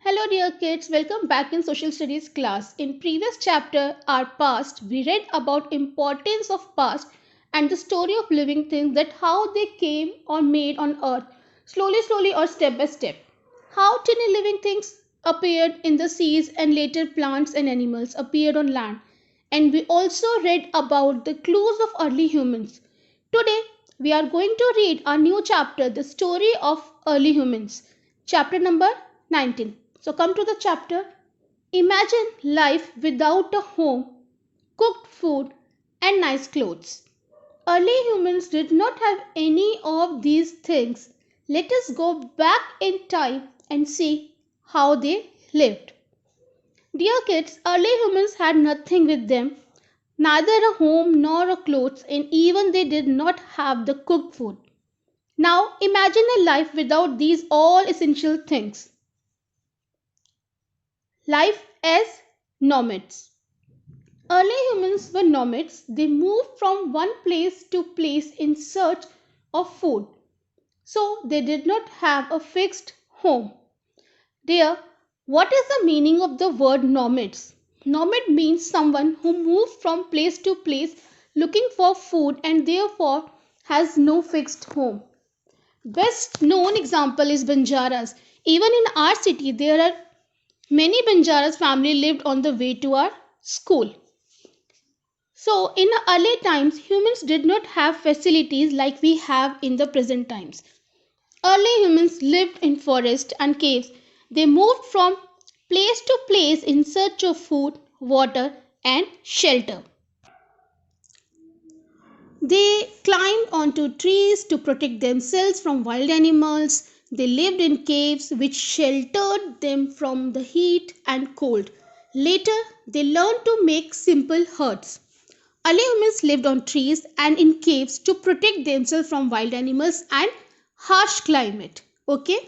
Hello dear kids, welcome back in social studies class. In previous chapter our past we read about importance of past and the story of living things, that how they came or made on earth slowly or step by step. How tiny living things appeared in the seas and later plants and animals appeared on land. And we also read about the clues of early humans. Today we are going to read a new chapter, the story of early humans. Chapter number 19. So come to the chapter. Imagine life without a home, cooked food, and nice clothes. Early humans did not have any of these things. Let us go back in time and see how they lived. Dear kids, early humans had nothing with them, neither a home nor a clothes, and even they did not have the cooked food. Now imagine a life without these all essential things. Life as nomads. Early humans were nomads. They moved from one place to place in search of food. So they did not have a fixed home. Dear, what is the meaning of the word nomads? Nomad means someone who moves from place to place looking for food and therefore has no fixed home. Best known example is Banjaras. Even in our city, there are many Banjaras family lived on the way to our school. So, in early times, humans did not have facilities like we have in the present times. Early humans lived in forests and caves. They moved from place to place in search of food, water, and shelter. They climbed onto trees to protect themselves from wild animals. They lived in caves which sheltered them from the heat and cold. Later, they learned to make simple huts. Early humans lived on trees and in caves to protect themselves from wild animals and harsh climate. Okay?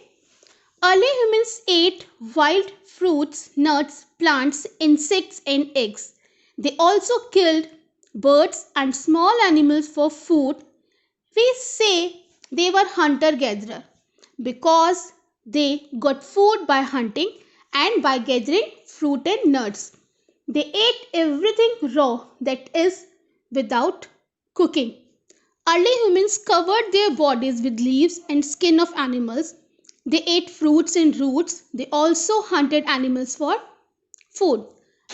Early humans ate wild fruits, nuts, plants, insects, and eggs. They also killed birds and small animals for food. We say they were hunter gatherer because they got food by hunting and by gathering fruit and nuts. They ate everything raw, that is, without cooking. Early humans covered their bodies with leaves and skin of animals. They ate fruits and roots. They also hunted animals for food.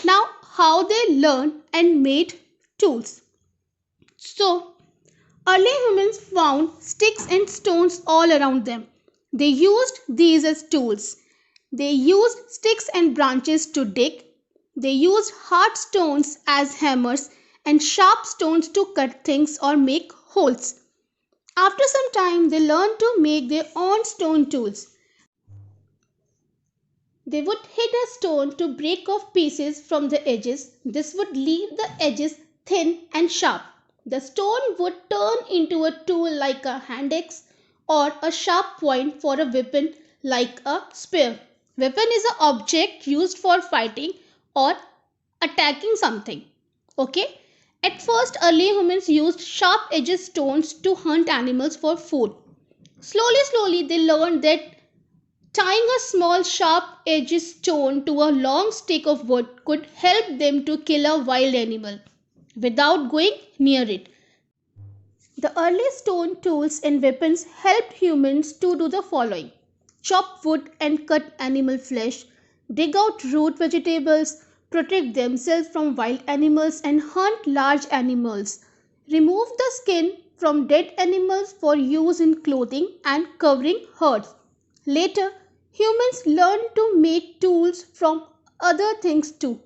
Now, how they learned and made tools. So, early humans found sticks and stones all around them. They used these as tools. They used sticks and branches to dig. They used hard stones as hammers and sharp stones to cut things or make holes. After some time, they learned to make their own stone tools. They would hit a stone to break off pieces from the edges. This would leave the edges thin and sharp. The stone would turn into a tool like a hand axe or a sharp point for a weapon like a spear. Weapon is an object used for fighting or attacking something. Okay? At first, early humans used sharp edged stones to hunt animals for food. Slowly, they learned that tying a small sharp edged stone to a long stick of wood could help them to kill a wild animal without going near it. The early stone tools and weapons helped humans to do the following: chop wood and cut animal flesh, dig out root vegetables, protect themselves from wild animals, and hunt large animals. Remove the skin from dead animals for use in clothing and covering herds. Later, humans learned to make tools from other things too.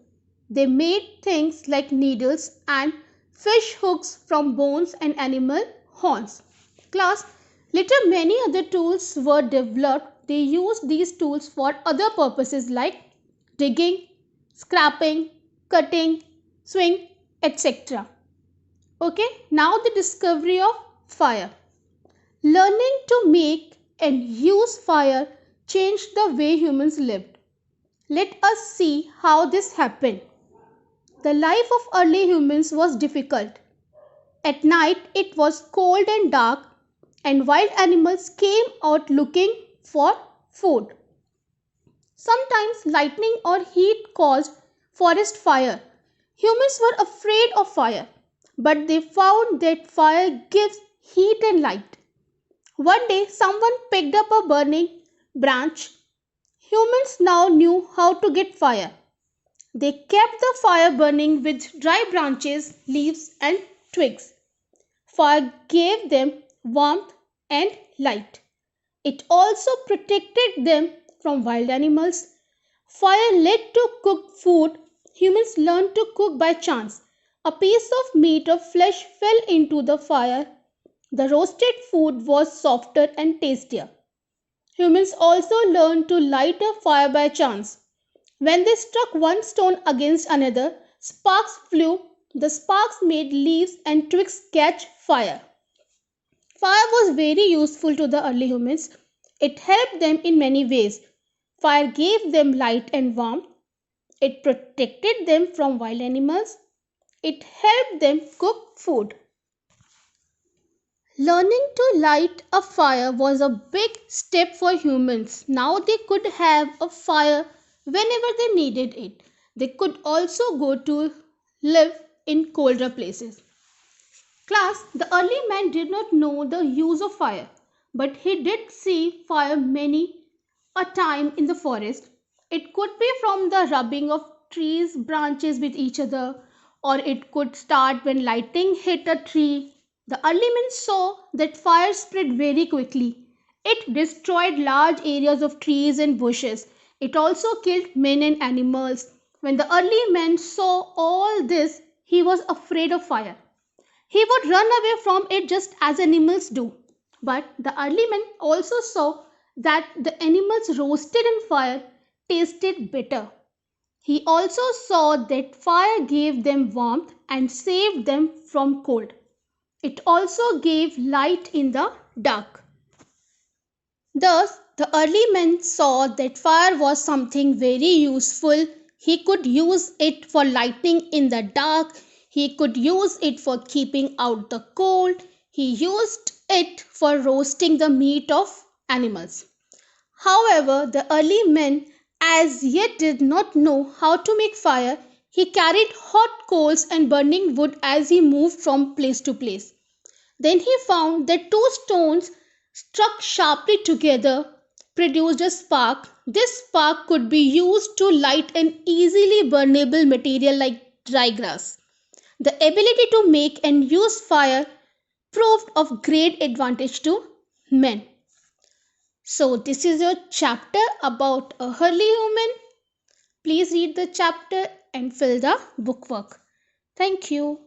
They made things like needles and fish hooks from bones and animal horns. Class, later many other tools were developed. They used these tools for other purposes like digging, scraping, cutting, sewing, etc. Okay, now the discovery of fire. Learning to make and use fire changed the way humans lived. Let us see how this happened. The life of early humans was difficult. At night it was cold and dark, and wild animals came out looking for food. Sometimes lightning or heat caused forest fire. Humans were afraid of fire, but they found that fire gives heat and light. One day, someone picked up a burning branch. Humans now knew how to get fire. They kept the fire burning with dry branches, leaves, and twigs. Fire gave them warmth and light. It also protected them from wild animals. Fire led to cooked food. Humans learned to cook by chance. A piece of meat or flesh fell into the fire. The roasted food was softer and tastier. Humans also learned to light a fire by chance. When they struck one stone against another, sparks flew. The sparks made leaves and twigs catch fire. Fire was very useful to the early humans. It helped them in many ways. Fire gave them light and warmth. It protected them from wild animals. It helped them cook food. Learning to light a fire was a big step for humans. Now they could have a fire whenever they needed it. They could also go to live in colder places. Class, the early man did not know the use of fire, but he did see fire many a time in the forest. It could be from the rubbing of trees' branches with each other, or it could start when lightning hit a tree. The early men saw that fire spread very quickly. It destroyed large areas of trees and bushes. It also killed men and animals. When the early man saw all this, he was afraid of fire. He would run away from it just as animals do. But the early men also saw that the animals roasted in fire tasted better. He also saw that fire gave them warmth and saved them from cold. It also gave light in the dark. Thus, the early men saw that fire was something very useful. He could use it for lighting in the dark. He could use it for keeping out the cold. He used it for roasting the meat of animals. However, the early men as yet did not know how to make fire. He carried hot coals and burning wood as he moved from place to place. Then he found that two stones struck sharply together produced a spark. This spark could be used to light an easily burnable material like dry grass. The ability to make and use fire proved of great advantage to men. So, this is your chapter about a early human. Please read the chapter and fill the bookwork. Thank you.